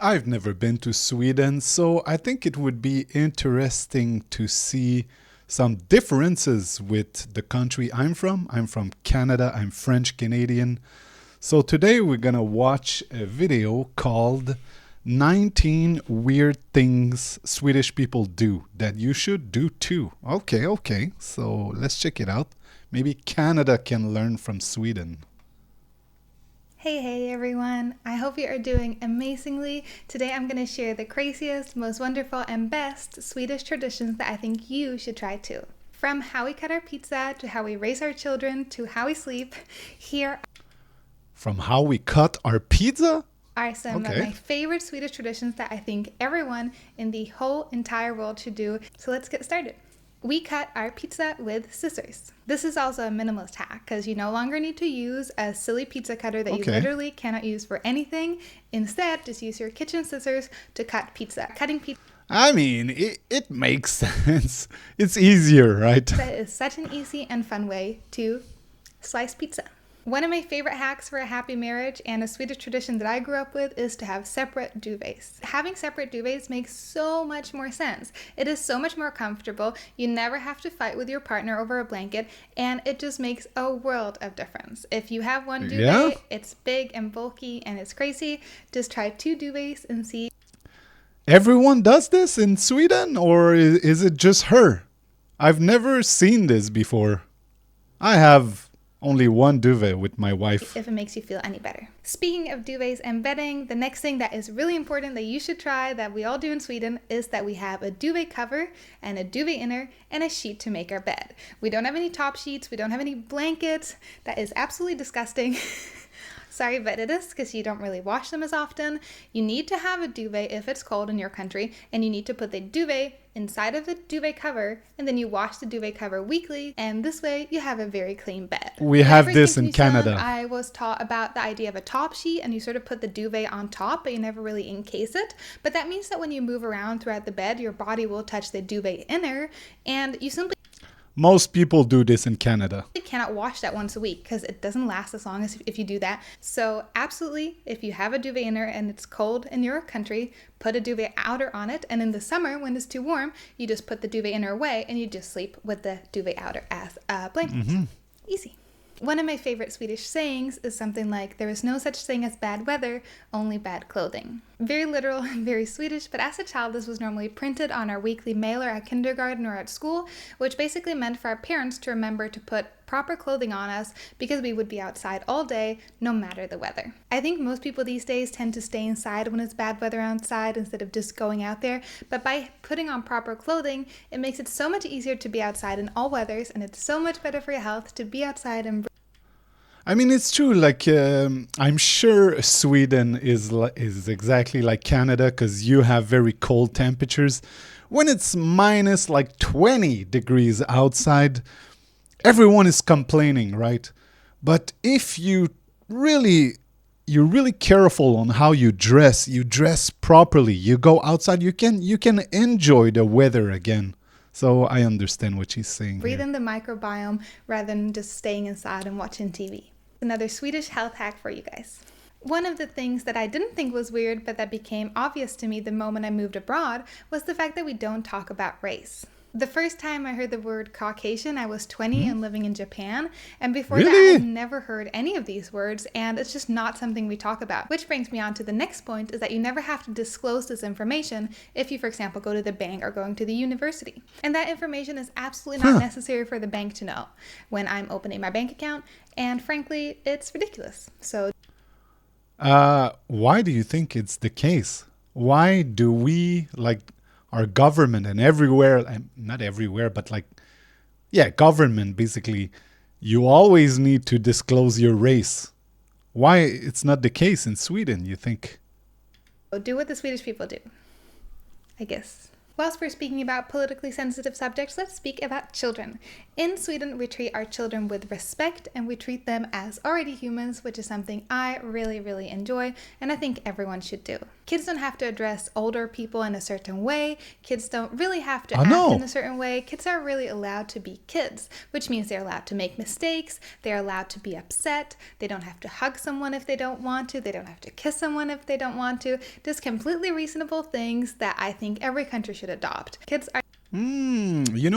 I've never been to Sweden, so I think it would be interesting to see some differences with the country I'm from. I'm from Canada, I'm French Canadian. So today we're gonna watch a video called 19 Weird Things Swedish People Do that you should do too. Okay, so let's check it out. Maybe Canada can learn from Sweden. Hey everyone, I hope you are doing amazingly. Today I'm going to share the craziest, most wonderful, and best Swedish traditions that I think you should try too. From how we cut our pizza, to how we raise our children, to how we sleep, here From how we cut our pizza? are some of my favorite Swedish traditions that I think everyone in the whole entire world should do. So let's get started. We cut our pizza with scissors. This is also a minimalist hack because you no longer need to use a silly pizza cutter that you literally cannot use for anything. Instead, just use your kitchen scissors to cut pizza. Cutting pizza, I mean, it makes sense. It's easier, right? that is such an easy and fun way to slice pizza. One of my favorite hacks for a happy marriage and a Swedish tradition that I grew up with is to have separate duvets. Having separate duvets makes so much more sense. It is so much more comfortable. You never have to fight with your partner over a blanket, and it just makes a world of difference. If you have one duvet, it's big and bulky and it's crazy. Just try 2 duvets and see. Everyone does this in Sweden, or is it just her? I've never seen this before. I have only one duvet with my wife. If it makes you feel any better. Speaking of duvets and bedding, the next thing that is really important that you should try that we all do in Sweden is that we have a duvet cover and a duvet inner and a sheet to make our bed. We don't have any top sheets. We don't have any blankets. That is absolutely disgusting. Sorry, but it is because you don't really wash them as often. You need to have a duvet if it's cold in your country, and you need to put the duvet inside of the duvet cover, and then you wash the duvet cover weekly, and this way you have a very clean bed. We have this in Canada. I was taught about the idea of a top sheet, and you sort of put the duvet on top, but you never really encase it. But that means that when you move around throughout the bed, your body will touch the duvet inner, and you simply Most people do this in Canada. You cannot wash that once a week because it doesn't last as long as if you do that. So absolutely, if you have a duvet inner and it's cold in your country, put a duvet outer on it. And in the summer, when it's too warm, you just put the duvet inner away and you just sleep with the duvet outer as a blanket. Easy. One of my favorite Swedish sayings is something like, there is no such thing as bad weather, only bad clothing. Very literal and very Swedish, but as a child this was normally printed on our weekly mailer at kindergarten or at school, which basically meant for our parents to remember to put proper clothing on us because we would be outside all day, no matter the weather. I think most people these days tend to stay inside when it's bad weather outside instead of just going out there, but by putting on proper clothing, it makes it so much easier to be outside in all weathers, and it's so much better for your health to be outside and I mean, it's true. Like, I'm sure Sweden is exactly like Canada because you have very cold temperatures. When it's minus like 20 degrees outside, everyone is complaining, right? But if you're really careful on how you dress properly, you go outside, you can enjoy the weather again. So I understand what she's saying. Breathe in the microbiome rather than just staying inside and watching TV. Another Swedish health hack for you guys. One of the things that I didn't think was weird, but that became obvious to me the moment I moved abroad, was the fact that we don't talk about race. The first time I heard the word Caucasian, I was 20 and living in Japan, and before that I had never heard any of these words, and it's just not something we talk about. Which brings me on to the next point, is that you never have to disclose this information if you, for example, go to the bank or going to the university. And that information is absolutely not necessary for the bank to know when I'm opening my bank account, and frankly, it's ridiculous. So why do you think it's the case? Why do we, like, our government and everywhere, not everywhere, but government basically, you always need to disclose your race. Why it's not the case in Sweden, you think? do what the Swedish people do, I guess. Whilst we're speaking about politically sensitive subjects, let's speak about children. In Sweden, we treat our children with respect and we treat them as already humans, which is something I really, really enjoy and I think everyone should do. Kids don't have to address older people in a certain way. Kids don't really have to act in a certain way. Kids are really allowed to be kids, which means they're allowed to make mistakes. They're allowed to be upset. They don't have to hug someone if they don't want to. They don't have to kiss someone if they don't want to. Just completely reasonable things that I think every country should adopt. Kids are...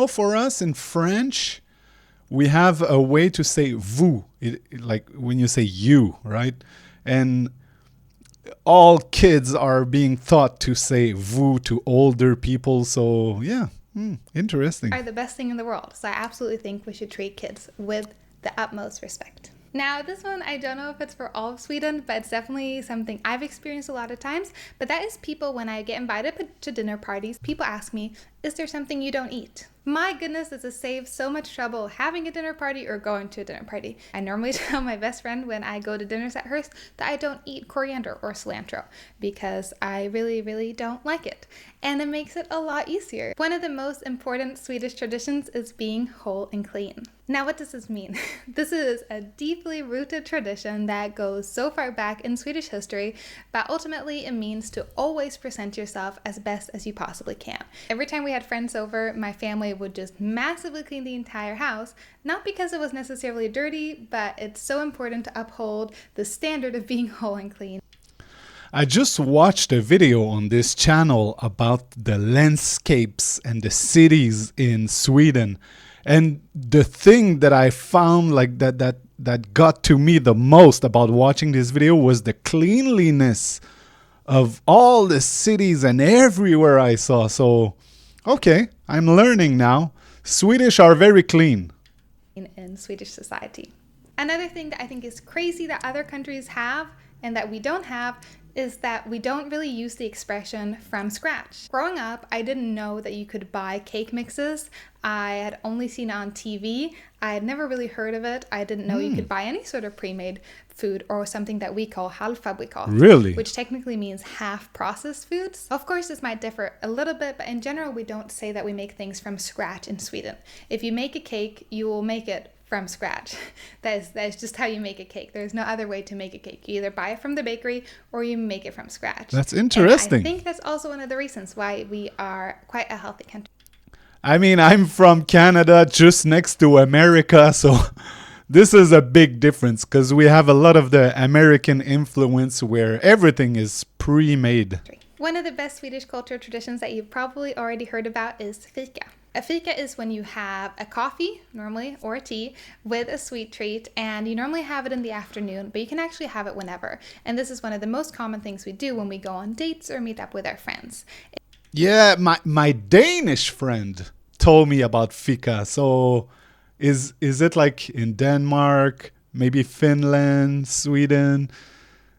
For us in French, we have a way to say vous, like when you say you, right? And all kids are being taught to say vous to older people. So, yeah, interesting. Are the best thing in the world. So I absolutely think we should treat kids with the utmost respect. Now, this one, I don't know if it's for all of Sweden, but it's definitely something I've experienced a lot of times. But that is people, when I get invited to dinner parties, people ask me, is there something you don't eat? My goodness, this has saved so much trouble having a dinner party or going to a dinner party. I normally tell my best friend when I go to dinners at hers that I don't eat coriander or cilantro because I really, really don't like it. And it makes it a lot easier. One of the most important Swedish traditions is being whole and clean. Now, what does this mean? This is a deeply rooted tradition that goes so far back in Swedish history, but ultimately it means to always present yourself as best as you possibly can. Every time we had friends over, my family would just massively clean the entire house, not because it was necessarily dirty, but it's so important to uphold the standard of being whole and clean. I just watched a video on this channel about the landscapes and the cities in Sweden. And the thing that I found that got to me the most about watching this video was the cleanliness of all the cities and everywhere I saw. So, okay, I'm learning now. Swedish are very clean. In Swedish society. Another thing that I think is crazy that other countries have and that we don't have is that we don't really use the expression from scratch. Growing up, I didn't know that you could buy cake mixes. I had only seen it on TV. I had never really heard of it. I didn't know you could buy any sort of pre-made food or something that we call halvfabrikat. Really? Which technically means half-processed foods. Of course, this might differ a little bit, but in general, we don't say that we make things from scratch in Sweden. If you make a cake, you will make it from scratch. That is just how you make a cake. There's no other way to make a cake. You either buy it from the bakery or you make it from scratch. That's interesting. And I think that's also one of the reasons why we are quite a healthy country. I mean, I'm from Canada, just next to America, so this is a big difference because we have a lot of the American influence where everything is pre-made. One of the best Swedish culture traditions that you've probably already heard about is fika. A fika is when you have a coffee, normally, or a tea, with a sweet treat, and you normally have it in the afternoon, but you can actually have it whenever. And this is one of the most common things we do when we go on dates or meet up with our friends. Yeah, my Danish friend told me about fika. So is it like in Denmark, maybe Finland, Sweden?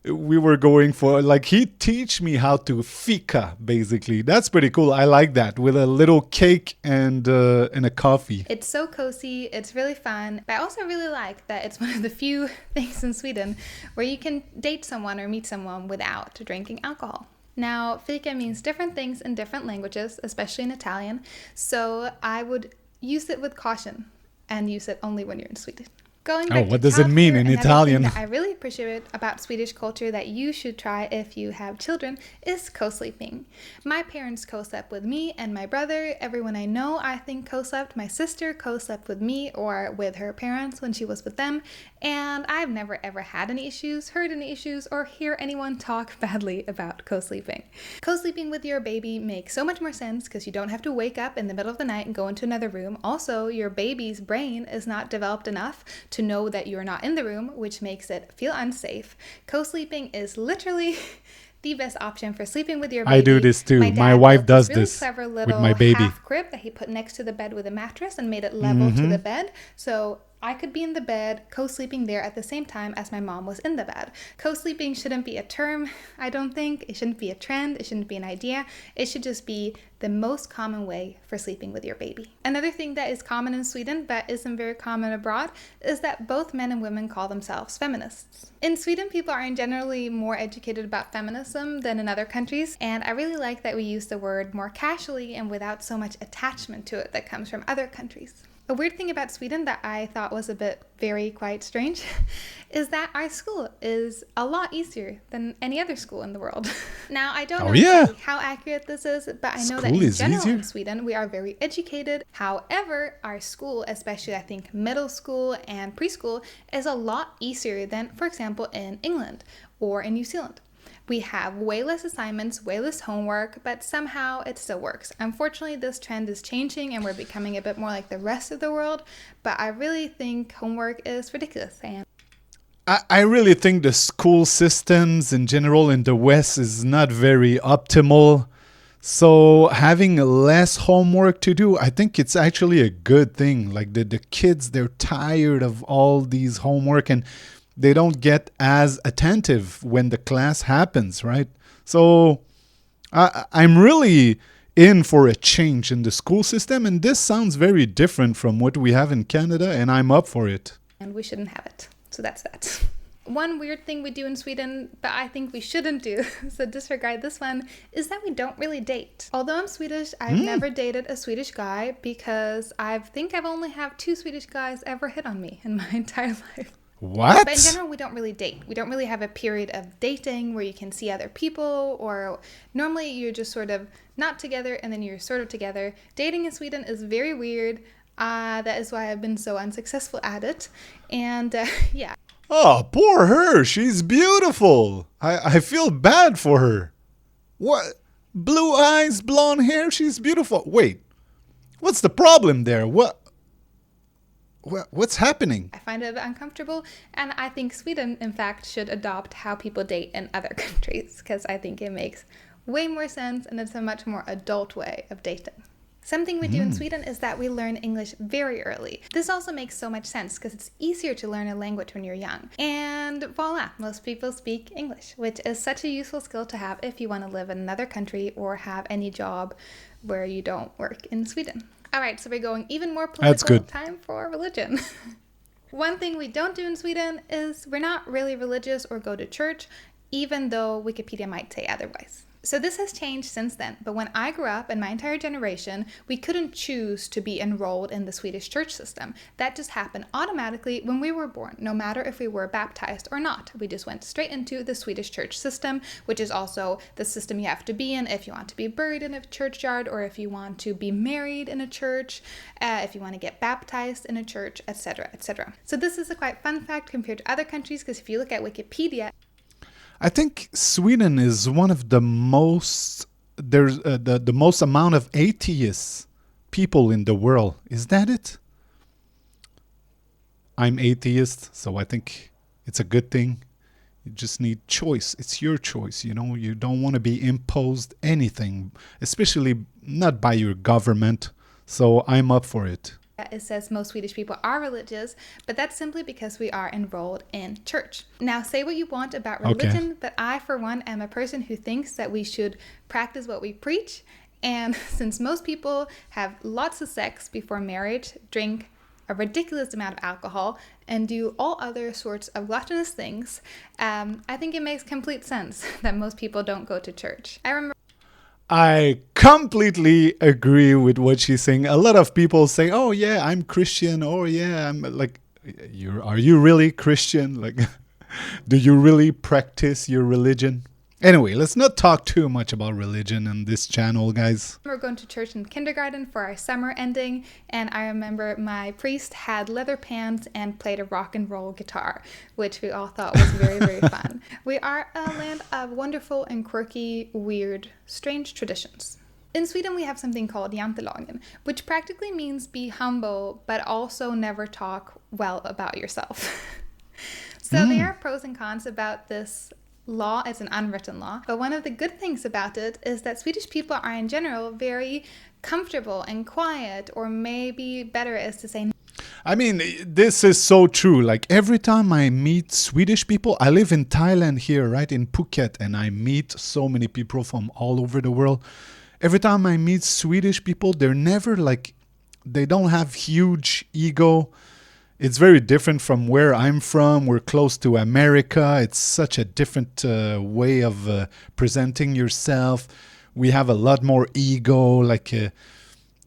We were going for, like, he teach me how to fika, basically. That's pretty cool. I like that, with a little cake and a coffee. It's so cozy. It's really fun. But I also really like that it's one of the few things in Sweden where you can date someone or meet someone without drinking alcohol. Now, fika means different things in different languages, especially in Italian. So I would use it with caution and use it only when you're in Sweden. What does it mean in Italian? That I really appreciate about Swedish culture that you should try if you have children is co-sleeping. My parents co-slept with me and my brother. Everyone I know, I think, co-slept. My sister co-slept with me or with her parents when she was with them. And I've never ever had any issues, heard any issues, or hear anyone talk badly about co-sleeping. Co-sleeping with your baby makes so much more sense because you don't have to wake up in the middle of the night and go into another room. Also, your baby's brain is not developed enough to know that you're not in the room, which makes it feel unsafe. Co-sleeping is literally the best option for sleeping with your baby. I do this too. My wife does this with my baby. Half crib that he put next to the bed with a mattress and made it level to the bed. So I could be in the bed, co-sleeping there at the same time as my mom was in the bed. Co-sleeping shouldn't be a term, I don't think. It shouldn't be a trend. It shouldn't be an idea. It should just be the most common way for sleeping with your baby. Another thing that is common in Sweden but isn't very common abroad is that both men and women call themselves feminists. In Sweden, people are generally more educated about feminism than in other countries, and I really like that we use the word more casually and without so much attachment to it that comes from other countries. A weird thing about Sweden that I thought was a bit quite strange is that our school is a lot easier than any other school in the world. Now, I don't know exactly how accurate this is, but I know that in general in Sweden, we are very educated. However, our school, especially I think middle school and preschool, is a lot easier than, for example, in England or in New Zealand. We have way less assignments, way less homework, but somehow it still works. Unfortunately, this trend is changing and we're becoming a bit more like the rest of the world, but I really think homework is ridiculous. And I really think the school systems in general in the West is not very optimal. So having less homework to do, I think it's actually a good thing. Like the kids, they're tired of all these homework and they don't get as attentive when the class happens, right? So I'm really in for a change in the school system, and this sounds very different from what we have in Canada, and I'm up for it. And we shouldn't have it. So that's that. One weird thing we do in Sweden, but I think we shouldn't do, so disregard this one, is that we don't really date. Although I'm Swedish, I've never dated a Swedish guy because I think I've only had 2 Swedish guys ever hit on me in my entire life. What? But in general, we don't really date. We don't really have a period of dating where you can see other people, or normally you're just sort of not together and then you're sort of together. Dating in Sweden is very weird. That is why I've been so unsuccessful at it. And yeah. Oh, poor her. She's beautiful. I feel bad for her. What? Blue eyes, blonde hair, she's beautiful. Wait, what's the problem there? What's happening? I find it a bit uncomfortable, and I think Sweden, in fact, should adopt how people date in other countries, because I think it makes way more sense, and it's a much more adult way of dating. Something we do in Sweden is that we learn English very early. This also makes so much sense because it's easier to learn a language when you're young. And voila, most people speak English, which is such a useful skill to have if you want to live in another country or have any job where you don't work in Sweden. All right, so we're going even more political. That's good. Time for religion. One thing we don't do in Sweden is we're not really religious or go to church, even though Wikipedia might say otherwise. So this has changed since then, but when I grew up and my entire generation, we couldn't choose to be enrolled in the Swedish church system. That just happened automatically when we were born, no matter if we were baptized or not. We just went straight into the Swedish church system, which is also the system you have to be in if you want to be buried in a churchyard, or if you want to be married in a church, if you want to get baptized in a church, etc., etc. So this is a quite fun fact compared to other countries, because if you look at Wikipedia, I think Sweden is one of the most, there's the most amount of atheist people in the world. Is that it? I'm atheist, so I think it's a good thing. You just need choice. It's your choice, you know. You don't want to be imposed anything, especially not by your government. So I'm up for it. It says most Swedish people are religious, but that's simply because we are enrolled in church. Now, say what you want about religion, but I, for one, am a person who thinks that we should practice what we preach. And since most people have lots of sex before marriage, drink a ridiculous amount of alcohol, and do all other sorts of gluttonous things, I think it makes complete sense that most people don't go to church. I completely agree with what she's saying. A lot of people say, "Oh yeah, I'm Christian." "Oh yeah, I'm like." Are you really Christian? Like, do you really practice your religion? Anyway, let's not talk too much about religion on this channel, guys. We were going to church in kindergarten for our summer ending, and I remember my priest had leather pants and played a rock and roll guitar, which we all thought was very, very fun. We are a land of wonderful and quirky, weird, strange traditions. In Sweden, we have something called jantelagen, which practically means be humble, but also never talk well about yourself. So there are pros and cons about this law. It's an unwritten law, but one of the good things about it is that Swedish people are in general very comfortable and quiet, or maybe better is to say I mean, this is so true. Like every time I meet Swedish people, I live in Thailand here, right, in Phuket, and I meet so many people from all over the world. Every time I meet Swedish people, they're never like, they don't have huge ego. It's very different from where I'm from. We're close to America. It's such a different way of presenting yourself. We have a lot more ego,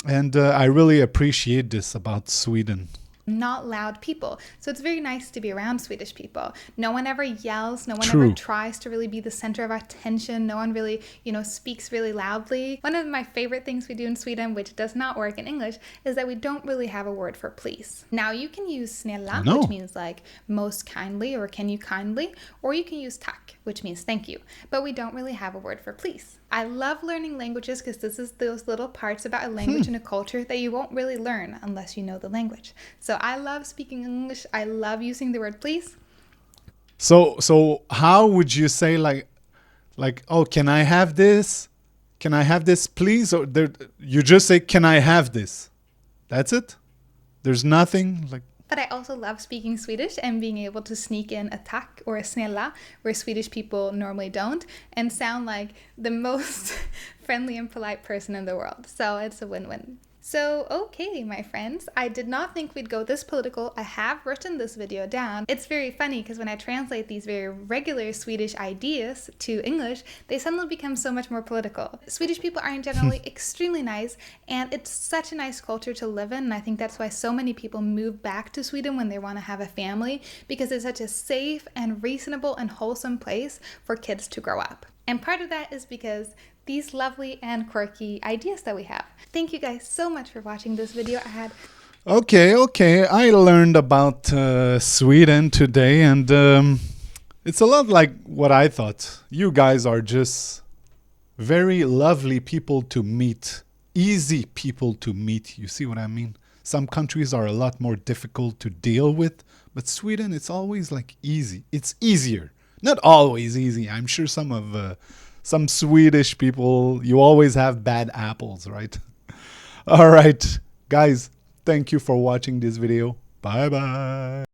and I really appreciate this about Sweden. Not loud people. So it's very nice to be around Swedish people. No one ever yells. No one True. ever tries to really be the center of attention. No one really, speaks really loudly. One of my favorite things we do in Sweden, which does not work in English, is that we don't really have a word for please. Now you can use snälla, No. which means like most kindly or can you kindly, or you can use tack, which means thank you. But we don't really have a word for please. I love learning languages because this is those little parts about a language and a culture that you won't really learn unless you know the language. So I love speaking English. I love using the word please. So how would you say oh, can I have this? Can I have this, please? Or you just say, can I have this? That's it? There's nothing like. But I also love speaking Swedish and being able to sneak in a tack or a snälla where Swedish people normally don't and sound like the most friendly and polite person in the world. So it's a win-win. So, okay, my friends, I did not think we'd go this political. I have written this video down. It's very funny because when I translate these very regular Swedish ideas to English, they suddenly become so much more political. Swedish people are in generally extremely nice, and it's such a nice culture to live in, and I think that's why so many people move back to Sweden when they want to have a family, because it's such a safe and reasonable and wholesome place for kids to grow up. And part of that is because these lovely and quirky ideas that we have. Thank you guys so much for watching this video. Okay. I learned about Sweden today, and it's a lot like what I thought. You guys are just very lovely people to meet, easy people to meet. You see what I mean? Some countries are a lot more difficult to deal with, but Sweden, it's always like easy. It's easier. Not always easy. I'm sure some Swedish people, you always have bad apples, right? All right, guys, thank you for watching this video. Bye-bye.